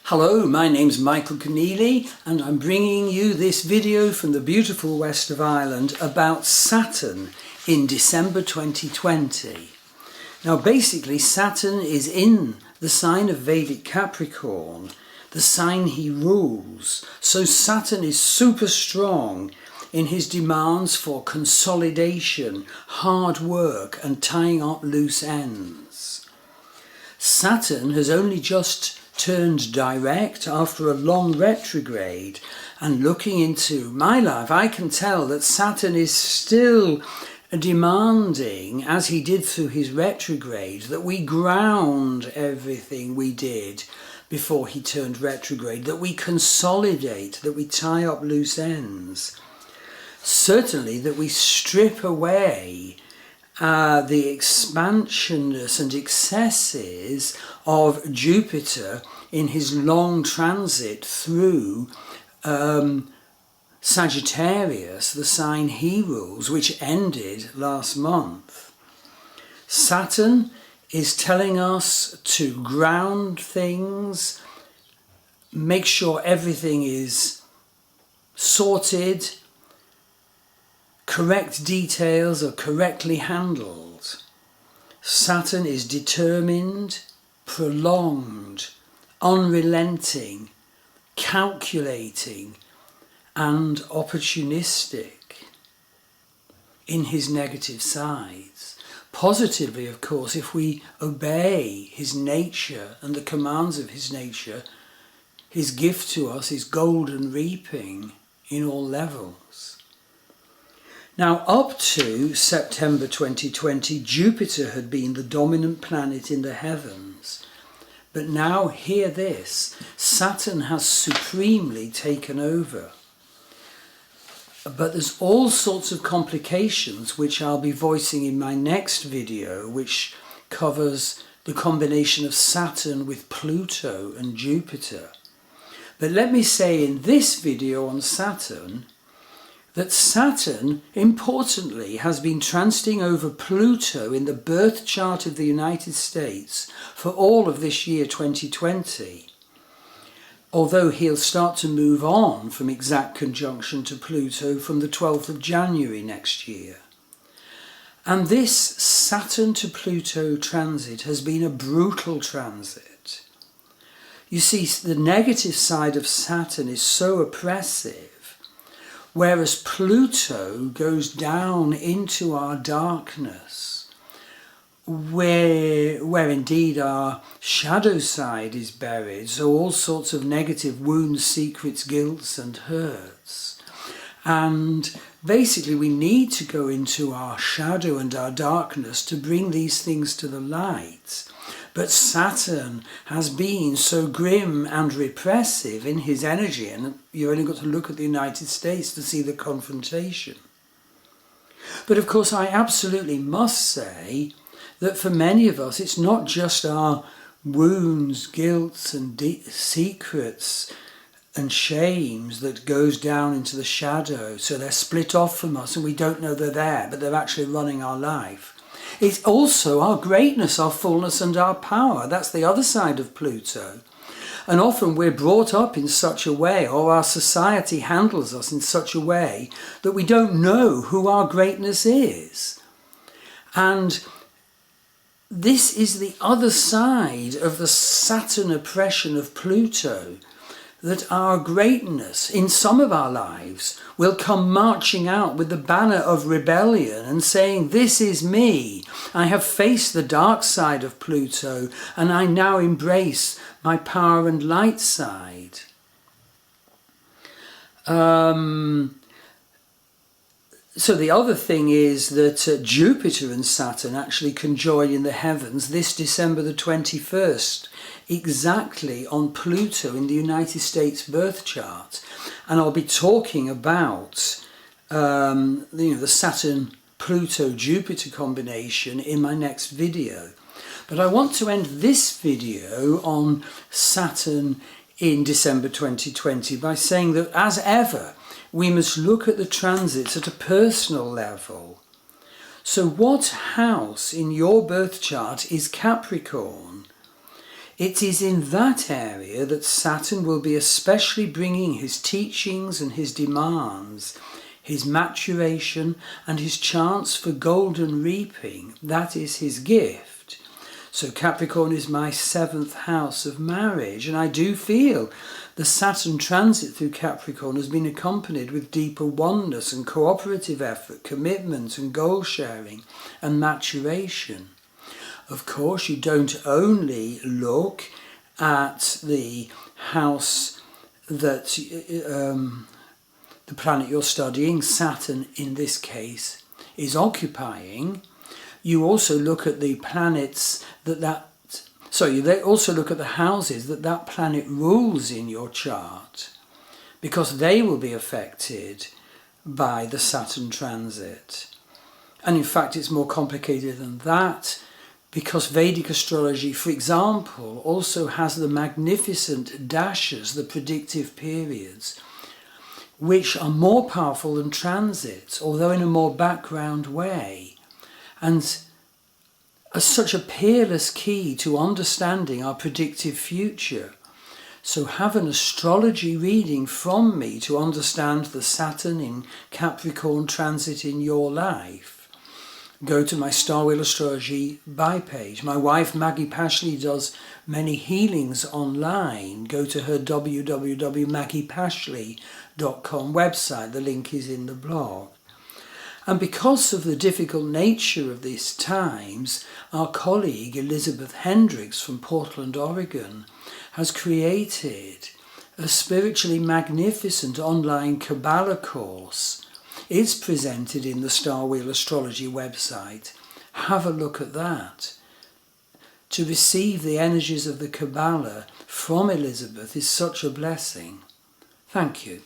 Hello, my name's Michael Conneely and I'm bringing you this video from the beautiful west of Ireland about Saturn in December 2020. Now basically Saturn is in the sign of Vedic Capricorn, the sign he rules. So Saturn is super strong in his demands for consolidation, hard work and tying up loose ends. Saturn has only just turned direct after a long retrograde, and looking into my life I can tell that Saturn is still demanding, as he did through his retrograde, that we ground everything we did before he turned retrograde, that we consolidate, that we tie up loose ends. Certainly that we strip away the expansionness and excesses of Jupiter in his long transit through Sagittarius, the sign he rules, which ended last month. Saturn is telling us to ground things, make sure everything is sorted, correct details are correctly handled. Saturn is determined, prolonged, unrelenting, calculating and opportunistic in his negative sides. Positively, of course, if we obey his nature and the commands of his nature, his gift to us is golden reaping in all levels. Now, up to September 2020, Jupiter had been the dominant planet in the heavens. But now, hear this, Saturn has supremely taken over. But there's all sorts of complications which I'll be voicing in my next video, which covers the combination of Saturn with Pluto and Jupiter. But let me say in this video on Saturn, that Saturn, importantly, has been transiting over Pluto in the birth chart of the United States for all of this year 2020. Although he'll start to move on from exact conjunction to Pluto from the 12th of January next year. And this Saturn to Pluto transit has been a brutal transit. You see, the negative side of Saturn is so oppressive, whereas Pluto goes down into our darkness, where indeed our shadow side is buried, so all sorts of negative wounds, secrets, guilts and hurts. And basically we need to go into our shadow and our darkness to bring these things to the light. But Saturn has been so grim and repressive in his energy, and you only got to look at the United States to see the confrontation. But of course I absolutely must say that for many of us it's not just our wounds, guilts and secrets and shames that goes down into the shadow, so they're split off from us and we don't know they're there, but they're actually running our life. It's also our greatness, our fullness and our power. That's the other side of Pluto. And often we're brought up in such a way, or our society handles us in such a way, that we don't know who our greatness is. And this is the other side of the Saturn oppression of Pluto, that our greatness in some of our lives will come marching out with the banner of rebellion and saying, "This is me. I have faced the dark side of Pluto and I now embrace my power and light side." So the other thing is that Jupiter and Saturn actually conjoin in the heavens this December the 21st, exactly on Pluto in the United States birth chart. And I'll be talking about the Saturn-Pluto-Jupiter combination in my next video. But I want to end this video on Saturn in December 2020 by saying that, as ever, we must look at the transits at a personal level. So what house in your birth chart is Capricorn? It is in that area that Saturn will be especially bringing his teachings and his demands, his maturation and his chance for golden reaping. That is his gift. So Capricorn is my 7th house of marriage, and I do feel the Saturn transit through Capricorn has been accompanied with deeper oneness and cooperative effort, commitment and goal sharing and maturation. Of course, you don't only look at the house that the planet you're studying, Saturn in this case, is occupying. You also look at the planets they also look at the houses that planet rules in your chart, because they will be affected by the Saturn transit. And in fact, it's more complicated than that, because Vedic astrology, for example, also has the magnificent dashas, the predictive periods, which are more powerful than transits, although in a more background way, and are such a peerless key to understanding our predictive future. So have an astrology reading from me to understand the Saturn in Capricorn transit in your life. Go to my Star Wheel Astrology buy page. My wife Maggie Pashley does many healings online. Go to her www.maggiepashley.com website. The link is in the blog. And because of the difficult nature of these times, our colleague Elizabeth Hendricks from Portland, Oregon, has created a spiritually magnificent online Kabbalah course. It's presented in the Star Wheel Astrology website. Have a look at that. To receive the energies of the Kabbalah from Elizabeth is such a blessing. Thank you.